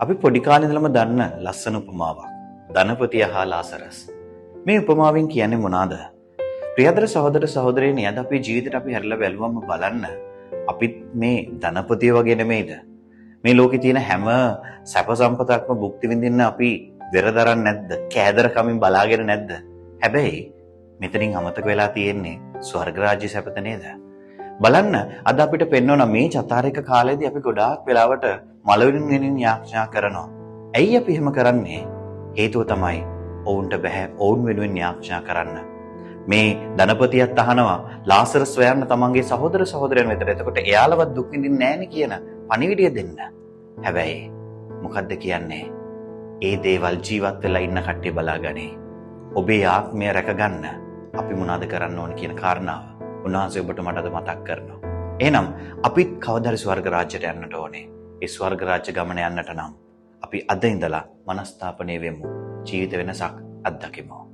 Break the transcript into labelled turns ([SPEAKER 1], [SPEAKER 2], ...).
[SPEAKER 1] අපි පොඩි කාලේ ඉඳලම දන්න ලස්සන උපමාවක්. ධනපතිය හා ලාසරස්. මේ උපමාවෙන් කියන්නේ මොනවාද? ප්‍රියතර සහෝදර සහෝදරයනි, අද අපේ ජීවිතේට අපි හැරිලා බැලුවම බලන්න අපිත් මේ ධනපතිය වගේ නෙමෙයිද? මේ ලෝකේ තියෙන හැම සැප සම්පතක්ම භුක්ති විඳින්න අපි වෙරදරන්නේ නැද්ද? කෑදරකමින් බලාගෙන නැද්ද? හැබැයි මෙතනින් අමතක වෙලා තියෙන්නේ ස්වර්ග රාජ්‍ය සැපත නේද? බලන්න අද අපිට පෙන්වන මේ චතාරික කාලේදී අපි ගොඩාක් වෙලාවට මලවින් යාඥා කරනවා. ඇයි අපි එහෙම කරන්නේ? හේතුව තමයි ඔවුන්ට බෑ ඔවුන් වෙනුවෙන් යාඥා කරන්න. මේ ධනපතියත් අහනවා ලාසරස් සොයන්න තමන්ගේ සහෝදර සහෝදරයන් වෙතට. එතකොට එයාලවත් දුක් විඳින්නේ නැහැනේ කියන පණිවිඩය දෙන්න. හැබැයි මොකද්ද කියන්නේ? ඒ දේවල් ජීවත් වෙලා ඉන්න කට්ටිය බලාගන්නේ. ඔබේ ආත්මය රැකගන්න අපි මොනවද කරන්න ඕන කියන කාරණාව උන්වහන්සේ ඔබට මට අද මතක් කරනවා. එහෙනම් අපිත් කවදාද ස්වර්ග රාජ්‍යයට යන්නට ඕනේ. ඒ ස්වර්ග රාජ්‍ය ගමන යන්නට නම් අපි අද ඉඳලා මනස්ථාපනය වෙමු. ජීවිත වෙනසක් අත්දකිමු.